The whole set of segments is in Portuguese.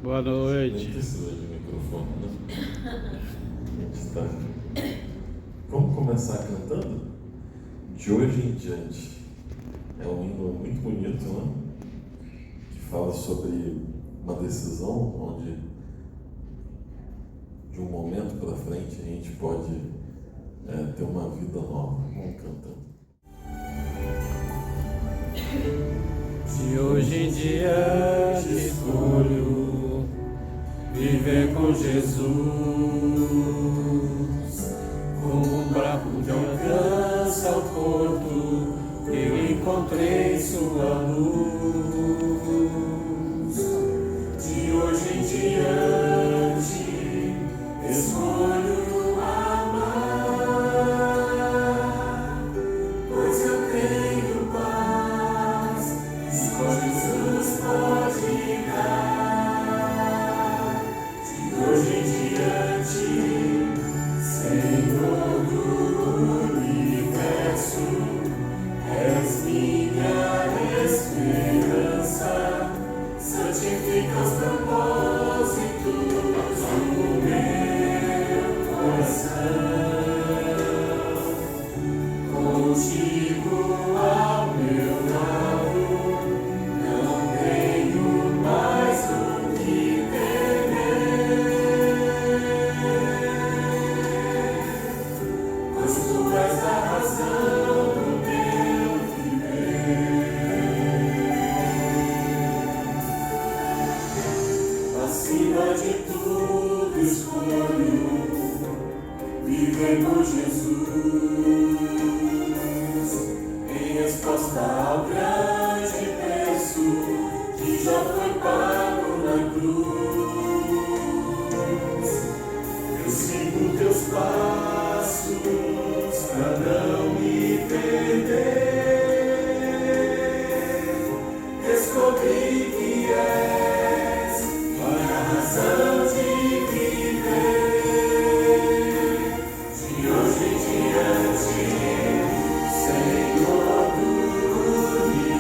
Boa noite. Nem precisa de microfone, né? Tá. Vamos começar cantando? De hoje em diante. É um hino muito bonito, né? Que fala sobre uma decisão onde, de um momento para frente, a gente pode ter uma vida nova. Vamos cantando. De hoje em diante escolho viver com Jesus, como um bravo de alcança ao porto, eu encontrei sua luz. De hoje em diante escolho amar, pois eu tenho paz, só Jesus pode dar. De hoje em diante, Senhor do universo, és minha esperança, santifica os propósitos do meu coração. Contigo ao meu lado, não tenho mais o que temer, pois tu és a razão do meu viver. Acima de tudo escolho viver por Jesus, em resposta ao grande preço que já foi pago na cruz. Eu sigo teus passos pra não me perder. Descobri que és minha razão de viver. De hoje em diante, Senhor do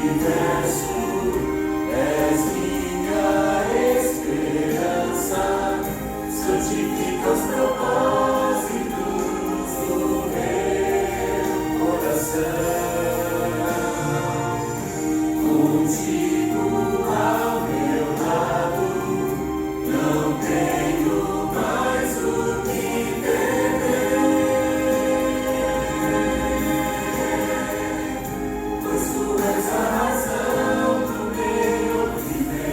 universo, és minha esperança, santifica os propósitos do meu coração. Contigo ao meu lado, não tenho mais o que temer, pois tu és a razão do meu viver.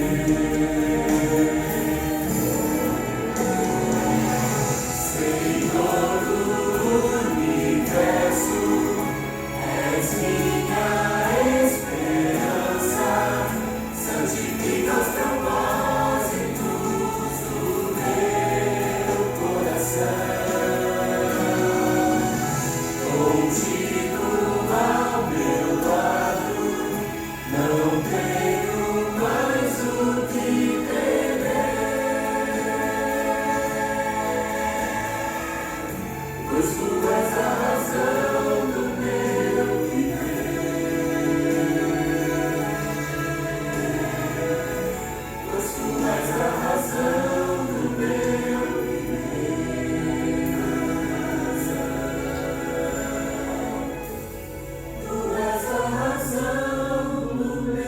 Senhor do universo, és minha esperança, santifica os propósitos do meu coração. Contigo ao meu lado, não tenho mais o que temer, pois tu és a razão do meu viver. Pois tu és a razão do meu viver. Tu és a razão do meu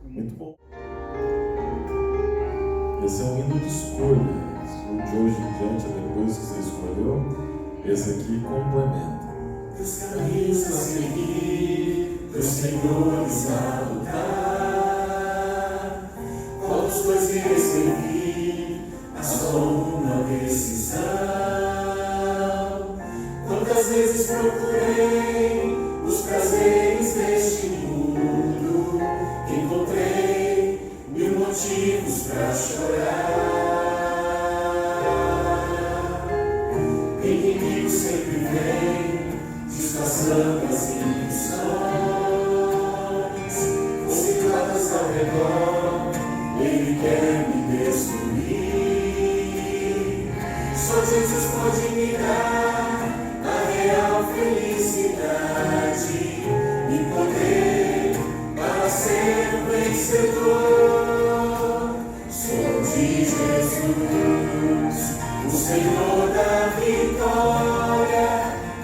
Muito bom. Esse é um hino de escolha. De hoje em diante, depois que você escolheu, esse aqui complementa. Teus caminhos a seguir, teus senhores a lutar, quantos dois irei servir, a só uma decisão. Quantas vezes procurei os prazeres deste mundo, encontrei mil motivos pra chorar. Inimigo sempre vem, disfarçando as intenções, ciladas ao redor, ele quer me destruir. Só Jesus pode me dar a real felicidade e poder para ser um vencedor. Sou de Jesus, o Senhor da vitória,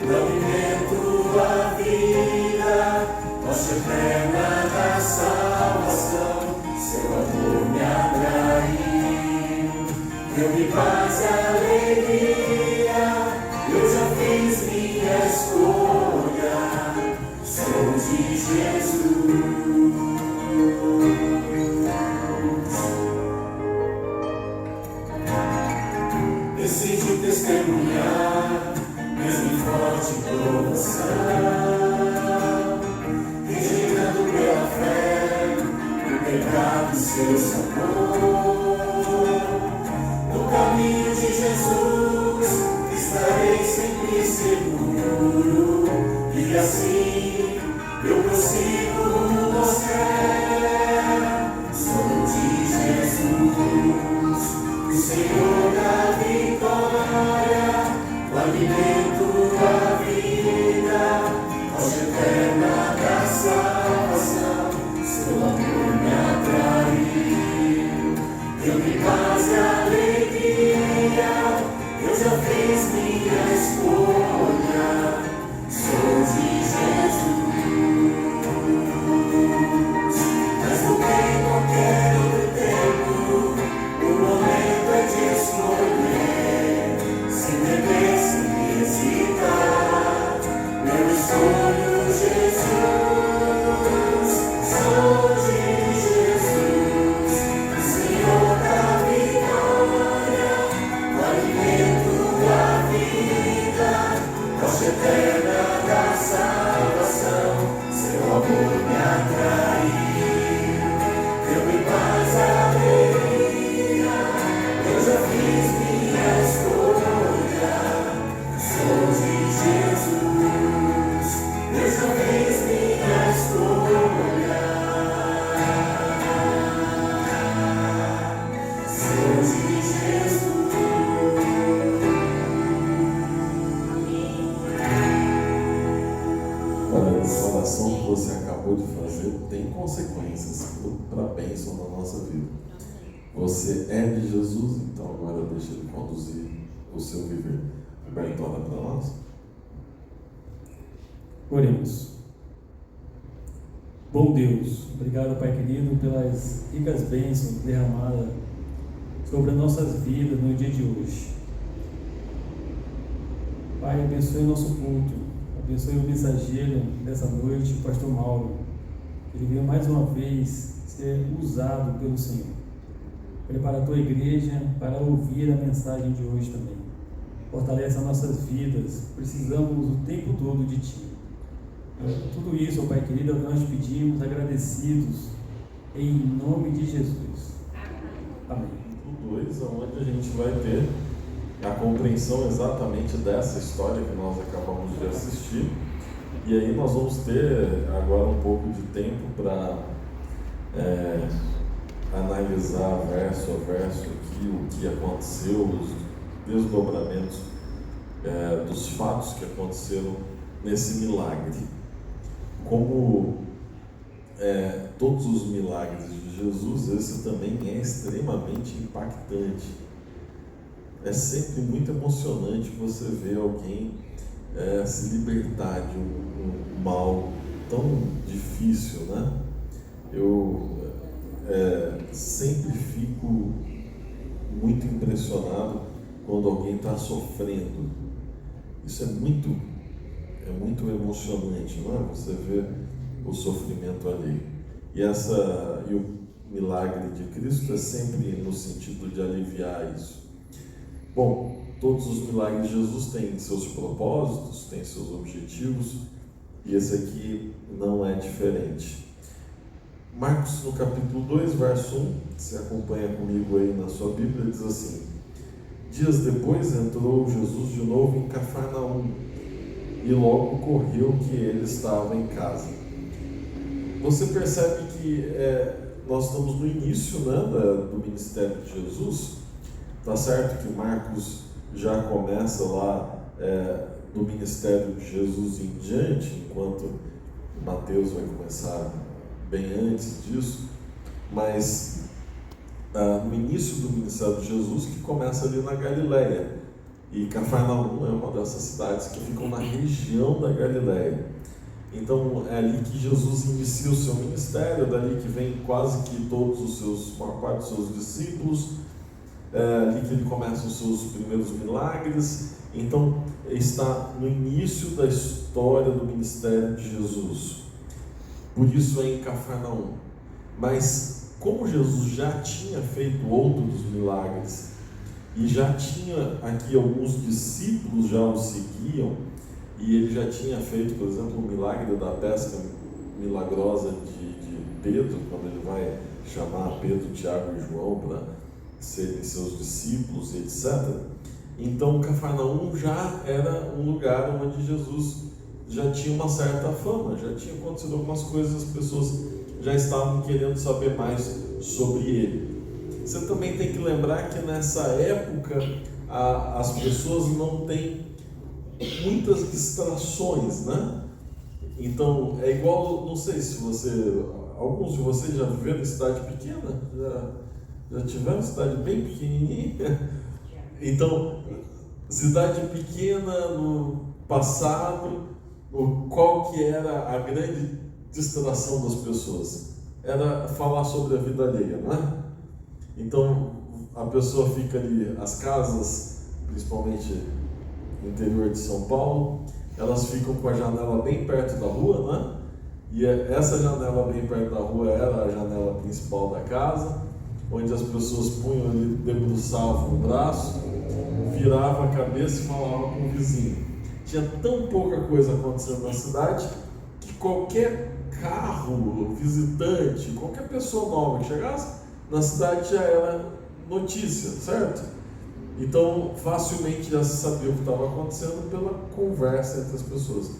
o alimento da vida, rocha eterna da salvação. Seu amor me atraiu, deu-me paz e alegria. Eu já fiz minha escolha, sou de Jesus. Decidi testemunhar, mesmo em forte provação, regenerando pela fé, no pecado e seu sabor. No caminho de Jesus, estarei sempre seguro, e assim eu prossigo rumo ao céu. Sou de Jesus, o Senhor da vitória, o alimento da vida, rocha eterna da salvação. Seu amor me atraiu, deu-me paz e alegria. Eu já fiz minha escolha, sou de Jesus. Mas do que em qualquer outro tempo, o momento é de escolher, sem temer, sem hesitar. Meu escolho Jesus, sou de Jesus, o Senhor da vitória, o alimento da vida, rocha eterna da salvação. Seu amor me atraiu, deu-me paz e alegria. Eu já fiz minha escolha, sou de Jesus. Eu já fiz minha escolha, sou de Jesus. Olha, essa oração que você acabou de fazer tem consequências para a bênção na nossa vida. Você é de Jesus, então agora deixa Ele conduzir o seu viver. Roberto, ora para nós. Oremos. Bom Deus, obrigado, Pai querido, pelas ricas bênçãos derramadas sobre as nossas vidas no dia de hoje. Pai, abençoe o nosso culto, abençoe o mensageiro dessa noite, o pastor Mauro. Ele veio mais uma vez ser usado pelo Senhor. Prepara a tua igreja para ouvir a mensagem de hoje também. Fortalece as nossas vidas, precisamos o tempo todo de Ti. Tudo isso, ó Pai querido, é o que nós pedimos, agradecidos, em nome de Jesus. Amém. O 2, onde a gente vai ter a compreensão exatamente dessa história que nós acabamos de assistir. E aí nós vamos ter agora um pouco de tempo para analisar verso a verso aqui o que aconteceu, os desdobramentos dos fatos que aconteceram nesse milagre. Como todos os milagres de Jesus, esse também é extremamente impactante. É sempre muito emocionante você ver alguém se libertar de um mal tão difícil, né? Eu sempre fico muito impressionado quando alguém está sofrendo. Isso é muito emocionante, não é? Você vê o sofrimento ali. E o milagre de Cristo é sempre no sentido de aliviar isso. Bom, todos os milagres de Jesus têm seus propósitos, têm seus objetivos, e esse aqui não é diferente. Marcos, no capítulo 2, verso 1, você acompanha comigo aí na sua Bíblia, diz assim: dias depois entrou Jesus de novo em Cafarnaum, e logo correu que ele estava em casa. Você percebe que nós estamos no início, né, do ministério de Jesus. Está certo que Marcos já começa lá do ministério de Jesus em diante, enquanto Mateus vai começar bem antes disso, mas no início do ministério de Jesus, que começa ali na Galileia, e Cafarnaum é uma dessas cidades que ficam na região da Galileia. Então é ali que Jesus inicia o seu ministério, dali que vem quase que maior parte dos seus discípulos, ali que ele começa os seus primeiros milagres. Então está no início da história do ministério de Jesus, por isso é em Cafarnaum. Mas como Jesus já tinha feito outros milagres e já tinha aqui alguns discípulos já o seguiam, e ele já tinha feito, por exemplo, o milagre da pesca milagrosa de Pedro, quando ele vai chamar Pedro, Tiago e João para serem seus discípulos, etc. Então Cafarnaum já era um lugar onde Jesus já tinha uma certa fama, já tinha acontecido algumas coisas, as pessoas já estavam querendo saber mais sobre ele. Você também tem que lembrar que nessa época as pessoas não têm muitas distrações, né? Então é igual, não sei se alguns de vocês já viveram em cidade pequena, já tiveram cidade bem pequenininha. Então, cidade pequena no passado, qual que era a grande distração das pessoas? Era falar sobre a vida alheia, não é? Então a pessoa fica ali, as casas, principalmente no interior de São Paulo, elas ficam com a janela bem perto da rua, né? E essa janela bem perto da rua era a janela principal da casa, onde as pessoas punham ali, debruçavam o braço, viravam a cabeça e falavam com o vizinho. Tinha tão pouca coisa acontecendo na cidade que qualquer carro, visitante, qualquer pessoa nova que chegasse na cidade já era notícia, certo? Então facilmente já se sabia o que estava acontecendo pela conversa entre as pessoas.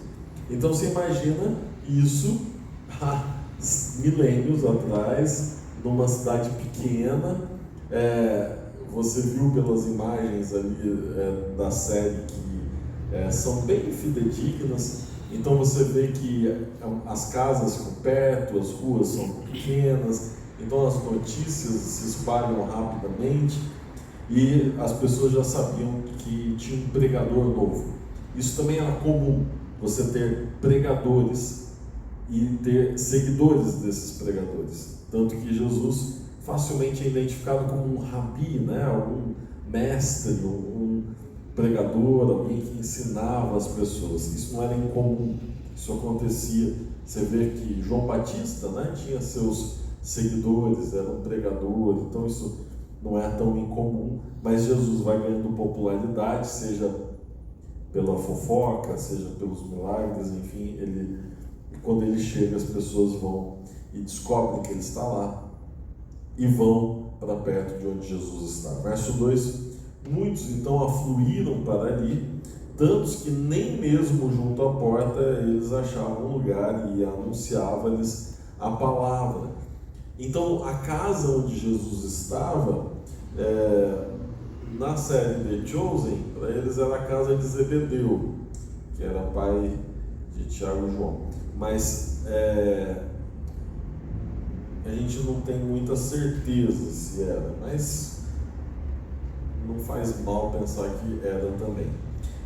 Então você imagina isso há milênios atrás, numa cidade pequena. Você viu pelas imagens ali da série que são bem fidedignas. Então você vê que as casas ficam perto, as ruas são pequenas, então as notícias se espalham rapidamente e as pessoas já sabiam que tinha um pregador novo. Isso também era comum, você ter pregadores e ter seguidores desses pregadores. Tanto que Jesus facilmente é identificado como um rabi, né? Algum mestre, um pregador, alguém que ensinava as pessoas. Isso não era incomum, isso acontecia. Você vê que João Batista, né, tinha seus seguidores, era um pregador, então isso não é tão incomum, mas Jesus vai ganhando popularidade, seja pela fofoca, seja pelos milagres, enfim, quando ele chega, as pessoas vão e descobrem que ele está lá e vão para perto de onde Jesus está. Verso 2: muitos então afluíram para ali, tantos que nem mesmo junto à porta eles achavam lugar, e anunciava-lhes a palavra. Então a casa onde Jesus estava, na série The Chosen, para eles era a casa de Zebedeu, que era pai de Tiago e João. Mas a gente não tem muita certeza se era, mas não faz mal pensar que era também.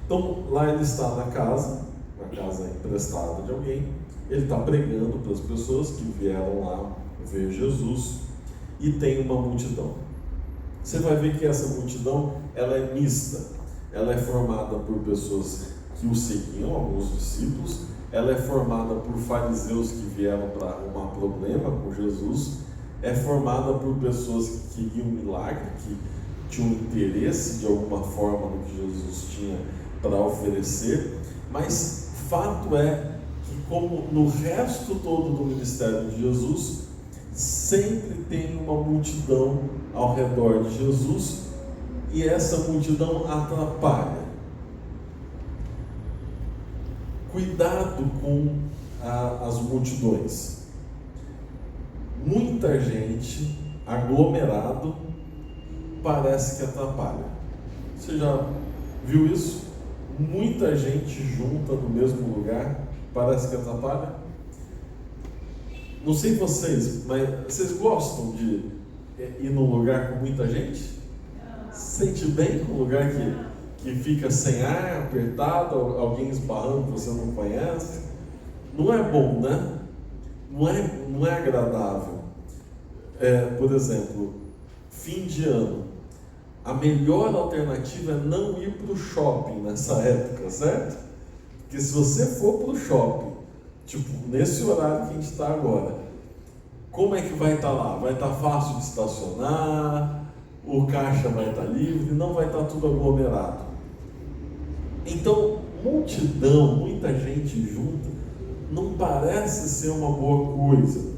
Então lá ele está na casa, uma casa emprestada de alguém, ele está pregando para as pessoas que vieram lá ver Jesus, e tem uma multidão. Você vai ver que essa multidão ela é mista, ela é formada por pessoas que o seguiam, alguns discípulos, ela é formada por fariseus que vieram para arrumar problema com Jesus, é formada por pessoas que queriam milagre, que tinham interesse de alguma forma no que Jesus tinha para oferecer. Mas fato é que, como no resto todo do ministério de Jesus, sempre tem uma multidão ao redor de Jesus, e essa multidão atrapalha. Cuidado com as multidões. Muita gente aglomerado parece que atrapalha. Você já Viu isso? Muita gente junta no mesmo lugar, parece que atrapalha. Não sei vocês, mas vocês gostam de ir num lugar com muita gente? Se sente bem com um lugar que fica sem ar, apertado, alguém esbarrando que você não conhece? Não é bom, né? Não é agradável. Por exemplo, fim de ano. A melhor alternativa é não ir para o shopping nessa época, certo? Porque se você for para o shopping, tipo, nesse horário que a gente está agora, como é que vai estar lá? Vai estar fácil de estacionar, o caixa vai estar livre, não vai estar tudo aglomerado. Então, multidão, muita gente junta, não parece ser uma boa coisa.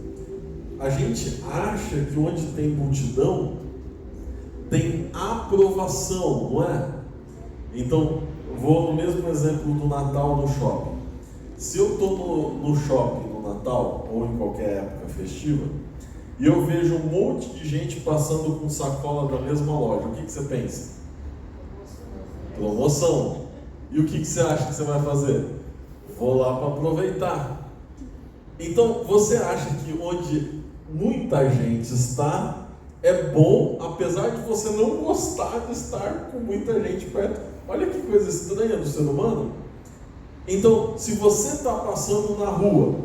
A gente acha que onde tem multidão, tem aprovação, não é? Então, vou no mesmo exemplo do Natal no shopping. Se eu estou no shopping no Natal, ou em qualquer época festiva, e eu vejo um monte de gente passando com sacola da mesma loja, o que você pensa? Promoção. E o que você acha que você vai fazer? Vou lá para aproveitar. Então, você acha que onde muita gente está, é bom, apesar de você não gostar de estar com muita gente perto. Olha que coisa estranha do ser humano. Então, se você está passando na rua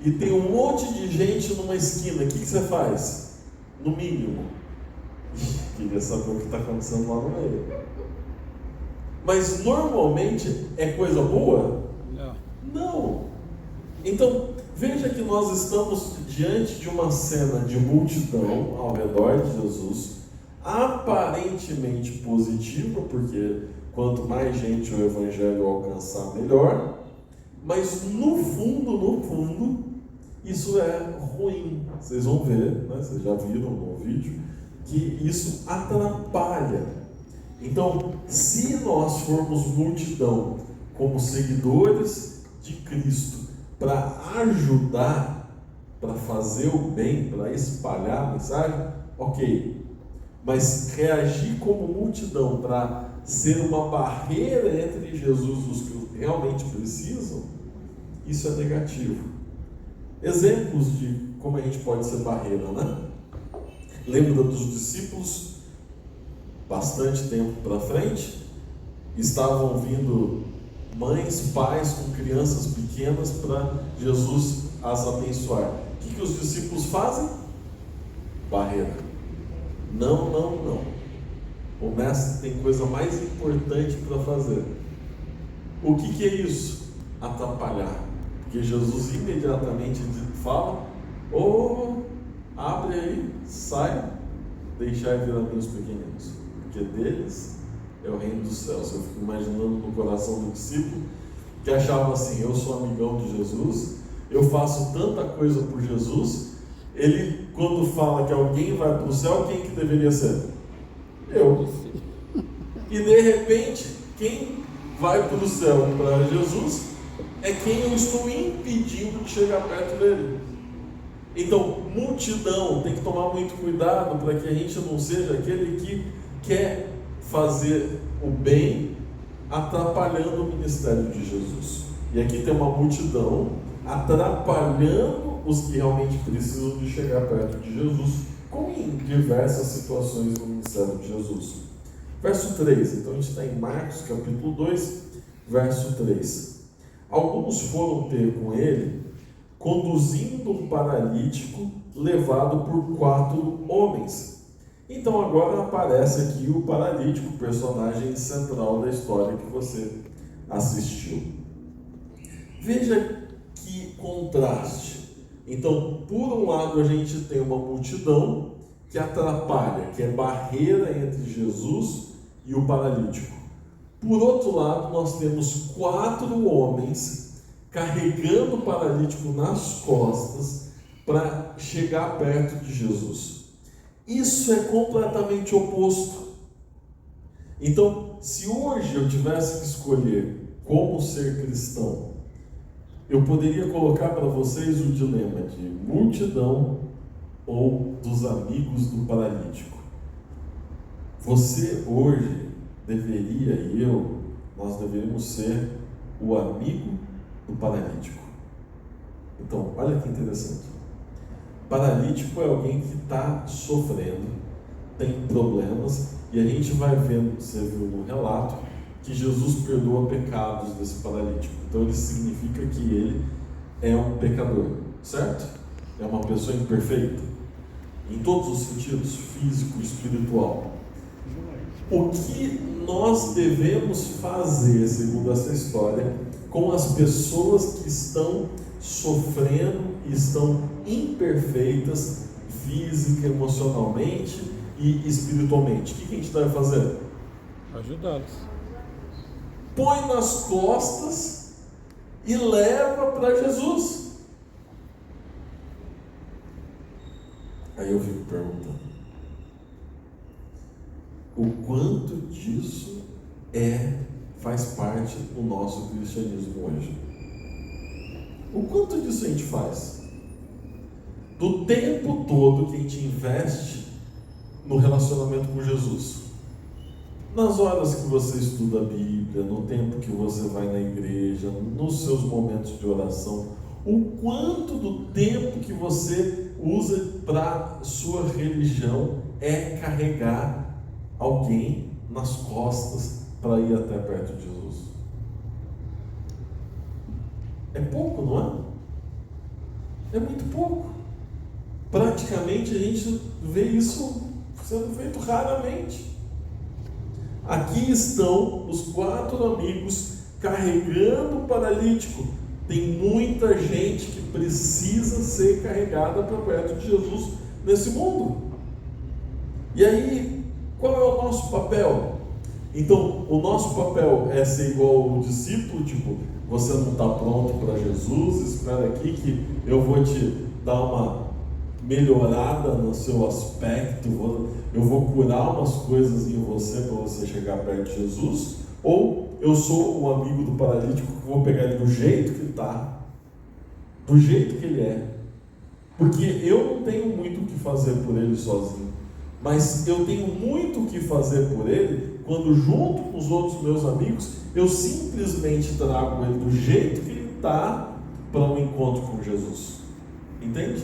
e tem um monte de gente numa esquina, o que você faz? No mínimo, queria saber o que está acontecendo lá no meio. Mas normalmente é coisa boa? Não. Então, veja que nós estamos diante de uma cena de multidão ao redor de Jesus, aparentemente positiva, porque quanto mais gente o Evangelho alcançar, melhor, mas no fundo, isso é ruim. Vocês vão ver, né? Vocês já viram no vídeo, que isso atrapalha. Então, se nós formos multidão como seguidores de Cristo, para ajudar, para fazer o bem, para espalhar a mensagem, ok. Mas reagir como multidão para ser uma barreira entre Jesus e os que realmente precisam, isso é negativo. Exemplos de como a gente pode ser barreira, né? Lembra dos discípulos, bastante tempo para frente, estavam vindo mães, pais com crianças pequenas para Jesus as abençoar. O que os discípulos fazem? Barreira. Não. O mestre tem coisa mais importante para fazer. O que é isso? Atrapalhar. Porque Jesus imediatamente fala: abre aí, sai, deixai vir a meus pequeninos, porque deles é o reino dos céus. Eu fico imaginando no coração do discípulo que achava assim: eu sou amigão de Jesus, eu faço tanta coisa por Jesus. Ele, quando fala que alguém vai para o céu, quem que deveria ser? Eu. E de repente, quem vai para o céu para Jesus é quem eu estou impedindo de chegar perto dele. Então, multidão, tem que tomar muito cuidado para que a gente não seja aquele que quer fazer o bem atrapalhando o ministério de Jesus. E aqui tem uma multidão atrapalhando os que realmente precisam de chegar perto de Jesus, como em diversas situações no ministério de Jesus. Verso 3, então a gente está em Marcos capítulo 2, verso 3. Alguns foram ter com ele, conduzindo um paralítico levado por 4 homens. Então agora aparece aqui o paralítico, o personagem central da história que você assistiu. Veja que contraste. Então, por um lado a gente tem uma multidão que atrapalha, que é barreira entre Jesus e o paralítico. Por outro lado, nós temos 4 homens carregando o paralítico nas costas para chegar perto de Jesus. Isso é completamente oposto. Então, se hoje eu tivesse que escolher como ser cristão, eu poderia colocar para vocês o dilema de multidão ou dos amigos do paralítico. Você hoje deveria, e eu nós deveríamos ser o amigo do paralítico. Então, olha que interessante. Paralítico é alguém que está sofrendo, tem problemas, e a gente vai vendo, você viu no relato, que Jesus perdoa pecados desse paralítico. Então, ele significa que ele é um pecador, certo? É uma pessoa imperfeita, em todos os sentidos, físico e espiritual. O que nós devemos fazer, segundo essa história, com as pessoas que estão sofrendo e estão imperfeitas física, emocionalmente e espiritualmente? O que a gente deve fazer? Ajudá-los. Põe nas costas e leva para Jesus. Aí eu fico perguntando, o quanto disso faz parte do nosso cristianismo hoje? O quanto disso a gente faz? Do tempo todo que a gente investe no relacionamento com Jesus, nas horas que você estuda a Bíblia, no tempo que você vai na igreja, nos seus momentos de oração, o quanto do tempo que você usa para sua religião é carregar alguém nas costas para ir até perto de Jesus? É pouco, não é? É muito pouco. Praticamente a gente vê isso sendo feito raramente. Aqui estão os 4 amigos carregando o paralítico. Tem muita gente que precisa ser carregada para perto de Jesus nesse mundo. E aí, qual é o nosso papel? Então, o nosso papel é ser igual o discípulo, tipo, você não está pronto para Jesus, espera aqui que eu vou te dar uma melhorada no seu aspecto, eu vou curar umas coisas em você para você chegar perto de Jesus? Ou eu sou o amigo do paralítico que vou pegar ele do jeito que ele está, do jeito que ele é, porque eu não tenho muito o que fazer por ele sozinho, mas eu tenho muito o que fazer por ele quando, junto com os outros meus amigos, eu simplesmente trago ele do jeito que ele está para um encontro com Jesus. Entende?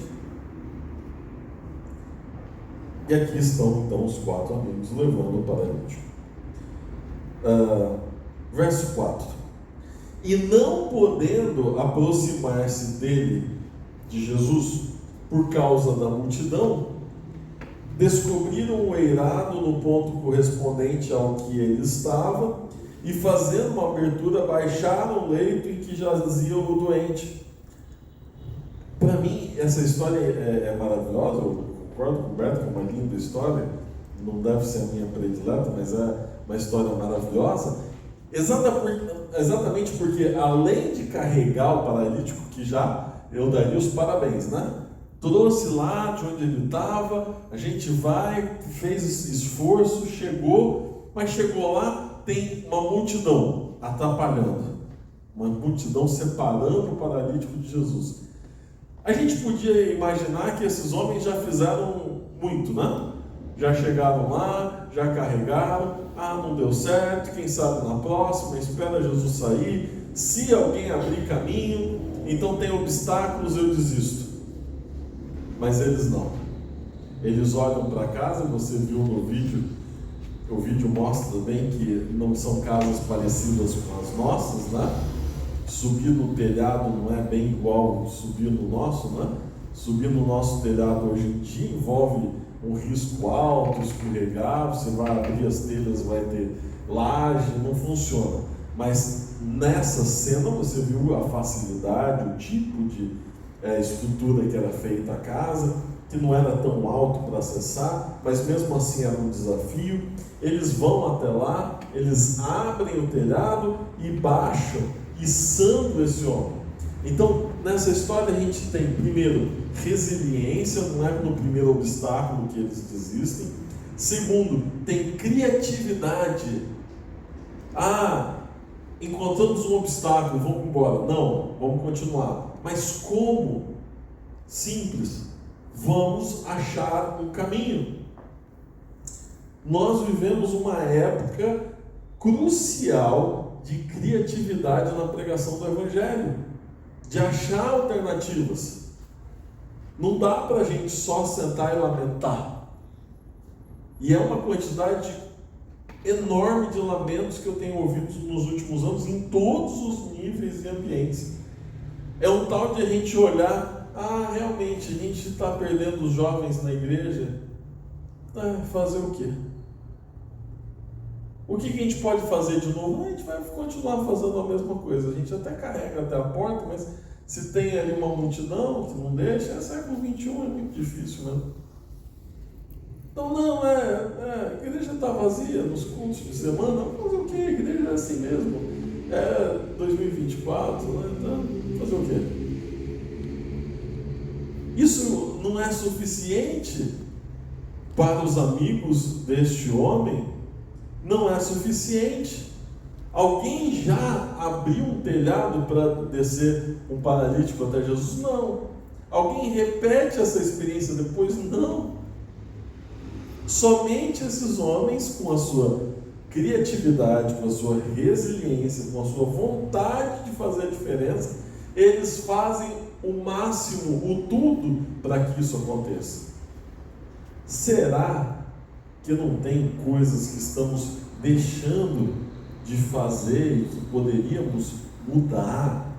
E aqui estão então os 4 amigos levando o paralítico. Verso 4: e não podendo aproximar-se dele, de Jesus, por causa da multidão, descobriram o eirado no ponto correspondente ao que ele estava, e fazendo uma abertura, baixaram o leito em que jazia o doente. Para mim, essa história é maravilhosa. Eu concordo com o Beto, que é uma linda história. Não deve ser a minha predileta, mas é uma história maravilhosa. Exatamente porque, além de carregar o paralítico, que já eu daria os parabéns, né? Trouxe lá de onde ele estava, a gente vai, fez esse esforço, chegou, mas chegou lá, tem uma multidão atrapalhando, uma multidão separando o paralítico de Jesus. A gente podia imaginar que esses homens já fizeram muito, né? Já chegaram lá, já carregaram, não deu certo, quem sabe na próxima, espera Jesus sair, se alguém abrir caminho, então tem obstáculos, eu desisto. Mas eles não. Eles olham para casa, você viu no vídeo, o vídeo mostra bem que não são casas parecidas com as nossas, né? Subir no telhado não é bem igual subir no nosso, né? Subir no nosso telhado hoje em dia envolve um risco alto, escorregar, você vai abrir as telhas, vai ter laje, não funciona. Mas nessa cena você viu a facilidade, o tipo de estrutura que era feita a casa, que não era tão alto para acessar, mas mesmo assim era um desafio. Eles vão até lá, eles abrem o telhado e baixam, içando esse homem. Então, nessa história a gente tem, primeiro, resiliência, não é no primeiro obstáculo que eles desistem. Segundo, tem criatividade. Encontramos um obstáculo, vamos embora. Não, vamos continuar. Mas como? Simples. Vamos achar um caminho. Nós vivemos uma época crucial de criatividade na pregação do Evangelho, de achar alternativas. Não dá para a gente só sentar e lamentar. E é uma quantidade enorme de lamentos que eu tenho ouvido nos últimos anos, em todos os níveis e ambientes. É um tal de a gente olhar, realmente, a gente está perdendo os jovens na igreja. Fazer o quê? O que a gente pode fazer de novo? A gente vai continuar fazendo a mesma coisa. A gente até carrega até a porta, mas se tem ali uma multidão que não deixa, século XXI é muito difícil mesmo. Então a igreja está vazia nos cultos de semana. Vamos fazer o quê? A igreja é assim mesmo. É 2024, né? Então, fazer o quê? Isso não é suficiente para os amigos deste homem? Não é suficiente. Alguém já abriu um telhado para descer um paralítico até Jesus? Não. Alguém repete essa experiência depois? Não. Somente esses homens, com a sua criatividade, com a sua resiliência, com a sua vontade de fazer a diferença, eles fazem o máximo, o tudo para que isso aconteça. Será que não tem coisas que estamos deixando de fazer e que poderíamos mudar,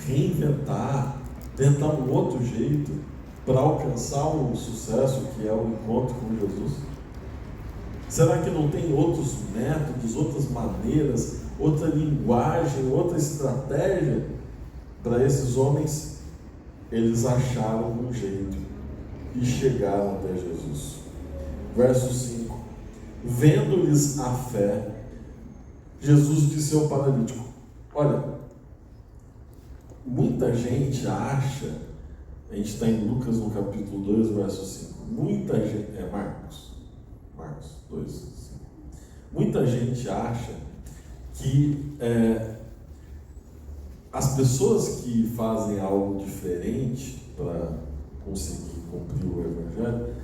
reinventar, tentar um outro jeito para alcançar o sucesso que é o encontro com Jesus? Será que não tem outros métodos, outras maneiras, outra linguagem, outra estratégia para esses homens? Eles acharam um jeito e chegaram até Jesus. Verso 5: vendo-lhes a fé, Jesus disse ao paralítico: olha, muita gente acha, a gente está em Lucas no capítulo 2, verso 5, muita gente, Marcos 2, 5. Muita gente acha que as pessoas que fazem algo diferente para conseguir cumprir o Evangelho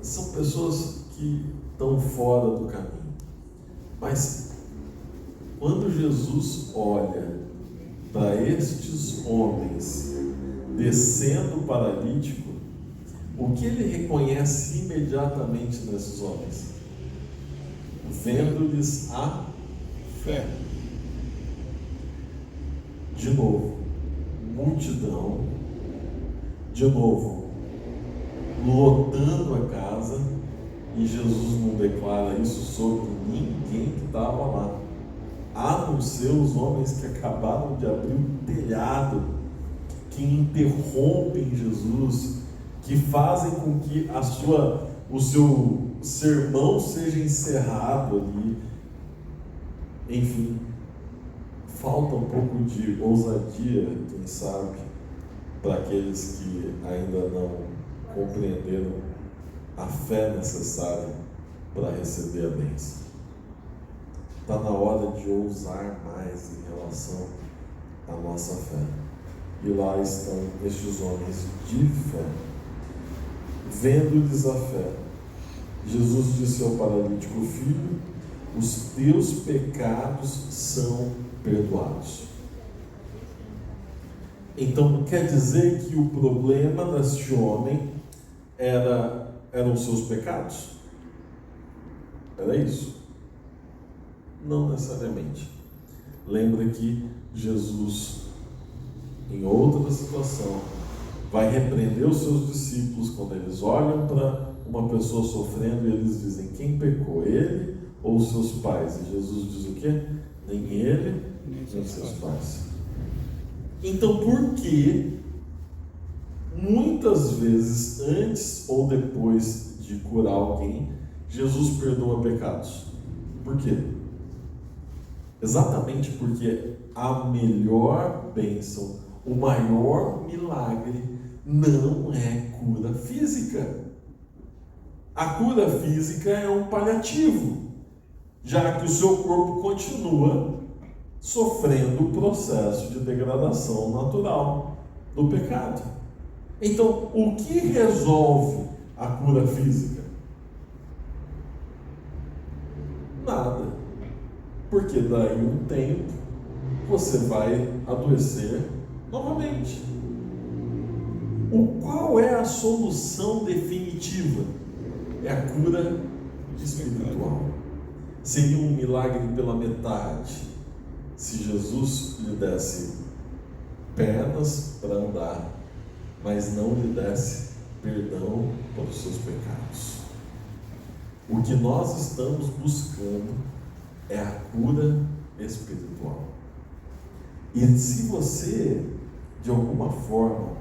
são pessoas que estão fora do caminho. Mas quando Jesus olha para estes homens descendo o paralítico, o que ele reconhece imediatamente nesses homens? Vendo-lhes a fé. De novo, multidão. De novo, lotando a casa. E Jesus não declara isso sobre ninguém que estava lá, a não ser os homens que acabaram de abrir o telhado, que interrompem Jesus, que fazem com que o seu sermão seja encerrado ali. Enfim, falta um pouco de ousadia, quem sabe, para aqueles que ainda não compreenderam a fé necessária para receber a bênção. Está na hora de ousar mais em relação à nossa fé. E lá estão estes homens de fé. Vendo-lhes a fé, Jesus disse ao paralítico: filho, os teus pecados são perdoados. Então quer dizer que o problema deste homem eram os seus pecados? Era isso? Não necessariamente. Lembra que Jesus, em outra situação, vai repreender os seus discípulos quando eles olham para uma pessoa sofrendo e eles dizem: quem pecou, ele ou os seus pais? E Jesus diz o quê? Nem ele, nem seus pais. Então, por que muitas vezes, antes ou depois de curar alguém, Jesus perdoa pecados? Por quê? Exatamente porque a melhor bênção, o maior milagre não é cura física. A cura física é um paliativo, já que o seu corpo continua sofrendo o processo de degradação natural do pecado. Então, o que resolve a cura física? Nada. porque daí um tempo você vai adoecer novamente. Qual é a solução definitiva? É a cura espiritual. Seria um milagre pela metade se Jesus lhe desse pernas para andar, mas não lhe desse perdão pelos seus pecados. O que nós estamos buscando é a cura espiritual. E se você, de alguma forma,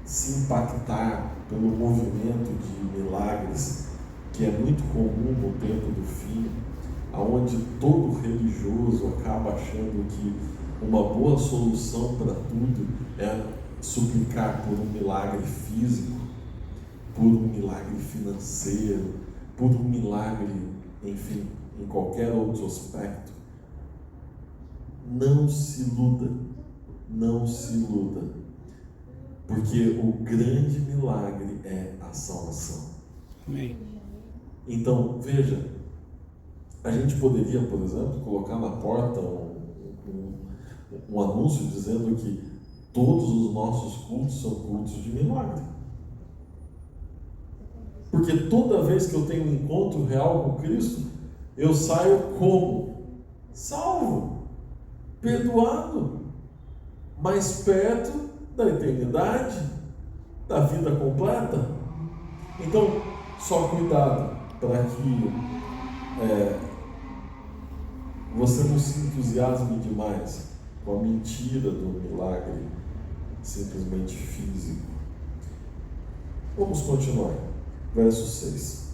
se impactar pelo movimento de milagres que é muito comum no tempo do fim, aonde todo religioso acaba achando que uma boa solução para tudo é suplicar por um milagre físico, por um milagre financeiro, por um milagre, enfim, em qualquer outro aspecto. Não se iluda, não se iluda, porque o grande milagre é a salvação. Amém. Então, veja, a gente poderia, por exemplo, colocar na porta um anúncio dizendo que todos os nossos cultos são cultos de milagre. Porque toda vez que eu tenho um encontro real com Cristo, eu saio como? Salvo, perdoado, mais perto da eternidade, da vida completa. Então, só cuidado para que você não se entusiasme demais com a mentira do milagre simplesmente físico. Vamos continuar. Verso 6.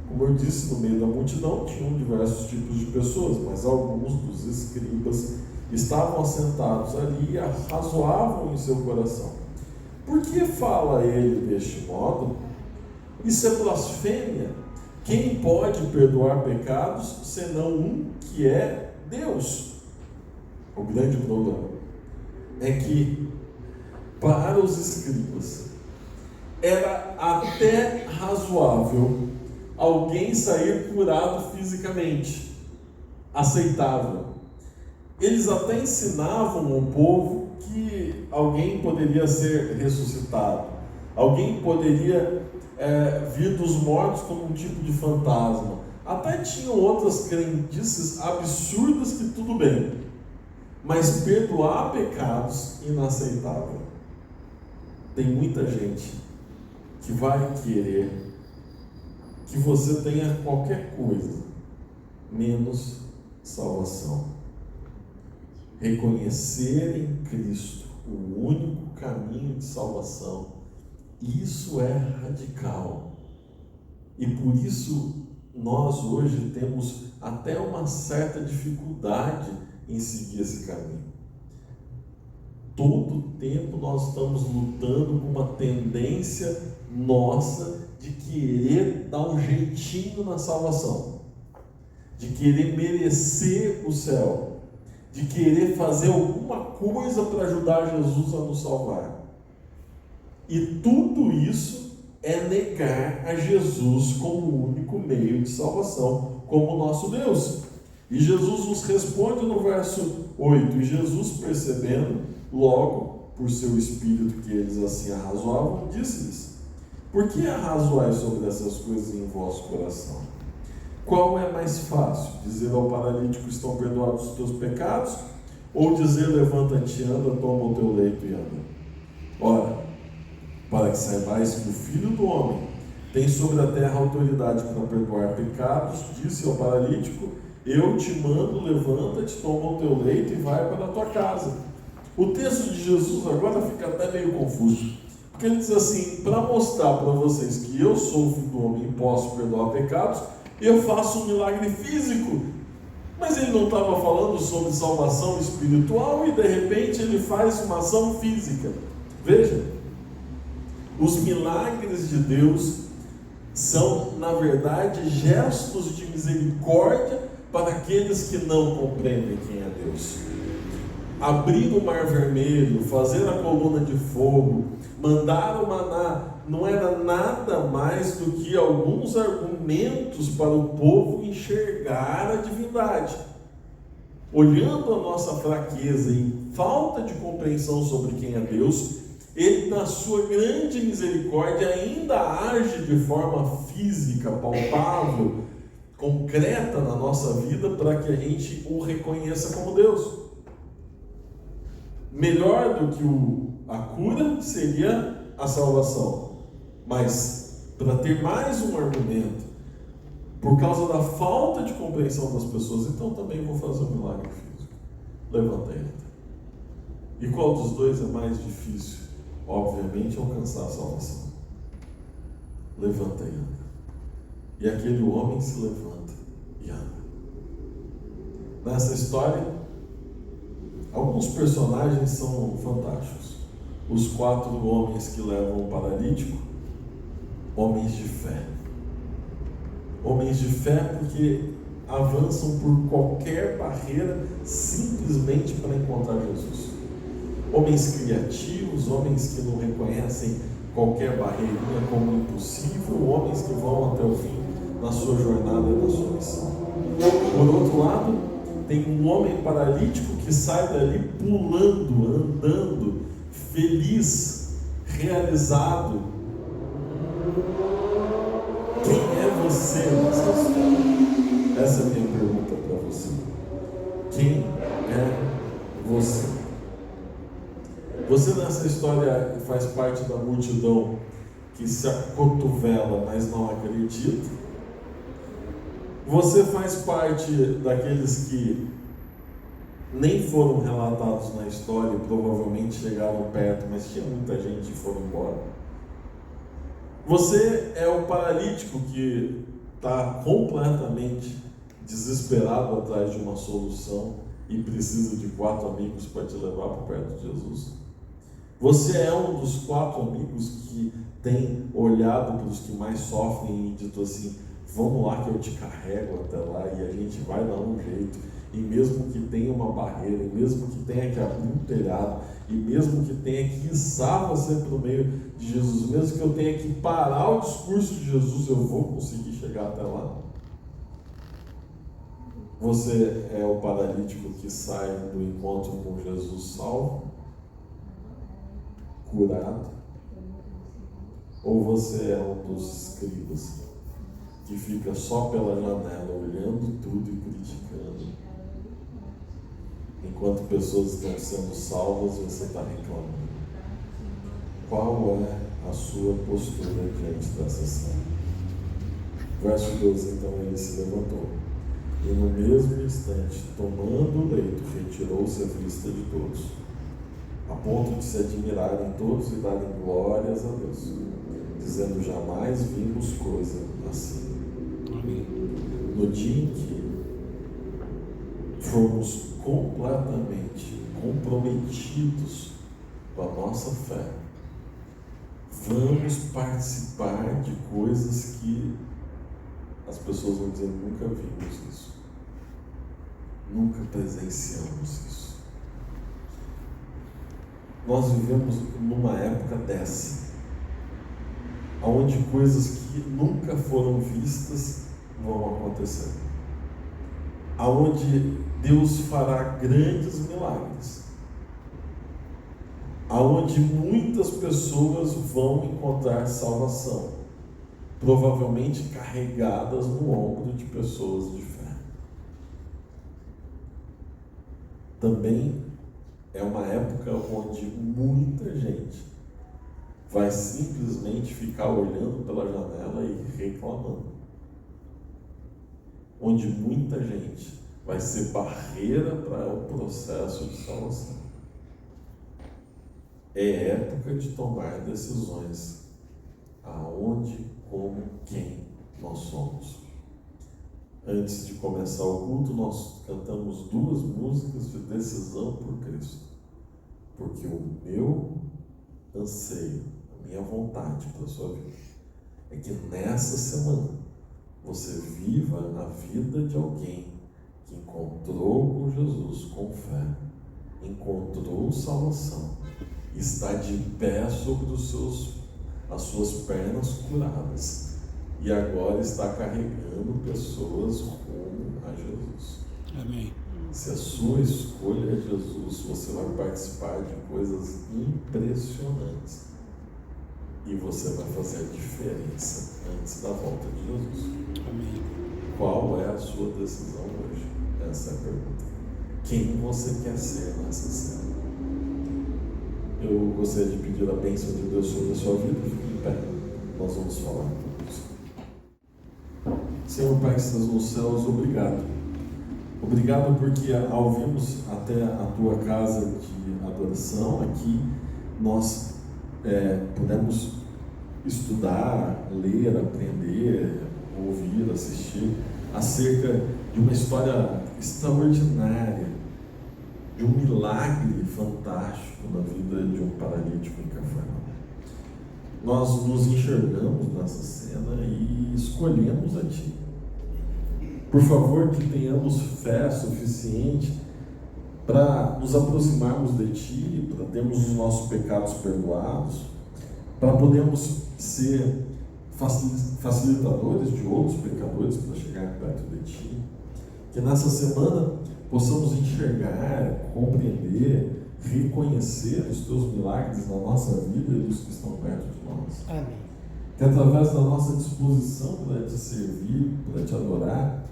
Como eu disse, no meio da multidão tinham diversos tipos de pessoas, mas alguns dos escribas estavam assentados ali e arrazoavam em seu coração. Por que fala ele deste modo? Isso é blasfêmia. Quem pode perdoar pecados senão um que é Deus? O grande problema é que para os escribas era até razoável alguém sair curado fisicamente, aceitável. Eles até ensinavam ao povo que alguém poderia ser ressuscitado, alguém poderia vir dos mortos como um tipo de fantasma. Até tinham outras crendices absurdas que tudo bem, mas perdoar pecados, inaceitável. Tem muita gente que vai querer que você tenha qualquer coisa menos salvação. Reconhecer em Cristo o único caminho de salvação, isso é radical. E por isso nós hoje temos até uma certa dificuldade em seguir esse caminho. Todo tempo nós estamos lutando com uma tendência nossa de querer dar um jeitinho na salvação, de querer merecer o céu, de querer fazer alguma coisa para ajudar Jesus a nos salvar. E tudo isso é negar a Jesus como o único meio de salvação, como nosso Deus. E Jesus nos responde no verso 8, e Jesus, percebendo logo por seu espírito que eles assim arrazoavam, disse-lhes: por que arrazoais sobre essas coisas em vosso coração? Qual é mais fácil, dizer ao paralítico: estão perdoados os teus pecados, ou dizer: levanta-te, anda, toma o teu leito e anda? Ora, para que saibais que o Filho do Homem tem sobre a terra autoridade para perdoar pecados, disse ao paralítico: eu te mando, levanta-te, toma o teu leito e vai para a tua casa. O texto de Jesus agora fica até meio confuso, porque ele diz assim: para mostrar para vocês que eu sou o Filho do Homem e posso perdoar pecados, eu faço um milagre físico. Mas ele não estava falando sobre salvação espiritual e de repente ele faz uma ação física. Veja, os milagres de Deus são, na verdade, gestos de misericórdia para aqueles que não compreendem quem é Deus. Abrir o mar vermelho, fazer a coluna de fogo, mandar o maná, não era nada mais do que alguns argumentos para o povo enxergar a divindade. olhando a nossa fraqueza e falta de compreensão sobre quem é Deus, Ele, na sua grande misericórdia, ainda age de forma física, palpável, concreta na nossa vida para que a gente o reconheça como Deus. Melhor do que a cura seria a salvação, mas para ter mais um argumento, por causa da falta de compreensão das pessoas, então também vou fazer um milagre físico. Levanta e anda. E qual dos dois é mais difícil? Obviamente, alcançar a salvação. Levanta e anda. E aquele homem se levanta e anda. Nessa história, alguns personagens são fantásticos. Os 4 homens que levam o paralítico, homens de fé. Homens de fé porque avançam por qualquer barreira simplesmente para encontrar Jesus. Homens criativos, homens que não reconhecem qualquer barreirinha como impossível, homens que vão até o fim na sua jornada e na sua missão. Por outro lado, tem um homem paralítico que sai dali pulando, andando, feliz, realizado. Quem é você nessa história? Essa é a minha pergunta para você. Quem é você? Você nessa história faz parte da multidão que se acotovela, mas não acredita? Você faz parte daqueles que nem foram relatados na história, provavelmente chegaram perto, mas tinha muita gente e foram embora? Você é o paralítico que está completamente desesperado atrás de uma solução e precisa de 4 amigos para te levar para perto de Jesus? Você é um dos 4 amigos que tem olhado para os que mais sofrem e dito assim: vamos lá que eu te carrego até lá e a gente vai dar um jeito, e mesmo que tenha uma barreira, e mesmo que tenha que abrir um telhado, e mesmo que tenha que içar você para o meio de Jesus, mesmo que eu tenha que parar o discurso de Jesus, eu vou conseguir chegar até lá? Você é o paralítico que sai do encontro com Jesus salvo, curado? Ou você é um dos escribas que fica só pela janela olhando tudo e criticando, enquanto pessoas estão sendo salvas, você está reclamando? Qual é a sua postura diante dessa cena? Verso 12: então ele se levantou e no mesmo instante, tomando o leito, retirou-se à vista de todos, a ponto de se admirarem todos e darem glórias a Deus, dizendo: jamais vimos coisa assim. No dia em que formos completamente comprometidos com a nossa fé, vamos participar de coisas que as pessoas vão dizer: nunca vimos isso, nunca presenciamos isso. Nós vivemos numa época dessa, onde coisas que nunca foram vistas vão acontecer, aonde Deus fará grandes milagres, aonde muitas pessoas vão encontrar salvação, provavelmente carregadas no ombro de pessoas de fé. Também é uma época onde muita gente vai simplesmente ficar olhando pela janela e reclamando, onde muita gente vai ser barreira para o processo de salvação. É época de tomar decisões aonde, como, quem nós somos. Antes de começar o culto, nós cantamos 2 músicas de decisão por Cristo, porque o meu anseio, a minha vontade para a sua vida é que nessa semana você viva a vida de alguém que encontrou com Jesus com fé, encontrou salvação, está de pé sobre as suas pernas curadas e agora está carregando pessoas rumo a Jesus. Amém. Se a sua escolha é Jesus, você vai participar de coisas impressionantes. E você vai fazer a diferença antes da volta de Jesus. Amém. Qual é a sua decisão hoje? Essa é a pergunta. Quem você quer ser nessa cena? Eu gostaria de pedir a bênção de Deus sobre a sua vida. Fique em pé. Nós vamos falar com Deus. Senhor Pai que estás nos céus, obrigado. Obrigado porque ao virmos até a tua casa de adoração aqui, nós pudemos estudar, ler, aprender, ouvir, assistir acerca de uma história extraordinária, de um milagre fantástico na vida de um paralítico em Cafarnaum. Nós nos enxergamos nessa cena e escolhemos a Ti. Por favor, que tenhamos fé suficiente para nos aproximarmos de Ti, para termos os nossos pecados perdoados, para podermos ser facilitadores de outros pecadores para chegar perto de Ti. Que nessa semana possamos enxergar, compreender, reconhecer os Teus milagres na nossa vida e dos que estão perto de nós. Amém. Que através da nossa disposição para Te servir, para Te adorar,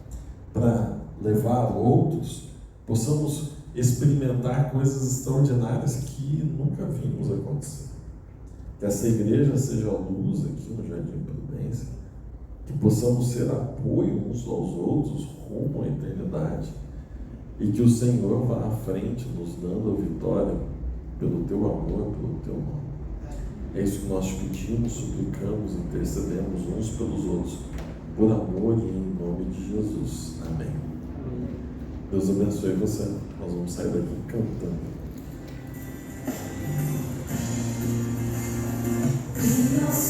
para levar outros, possamos experimentar coisas extraordinárias que nunca vimos acontecer. Que essa igreja seja a luz aqui no Jardim Prudência, que possamos ser apoio uns aos outros rumo à eternidade, e que o Senhor vá à frente nos dando a vitória pelo Teu amor, pelo Teu nome. É isso que nós pedimos, suplicamos, intercedemos uns pelos outros, por amor e em nome de Jesus. Amém. Deus abençoe você. Nós vamos sair daqui cantando. Nossa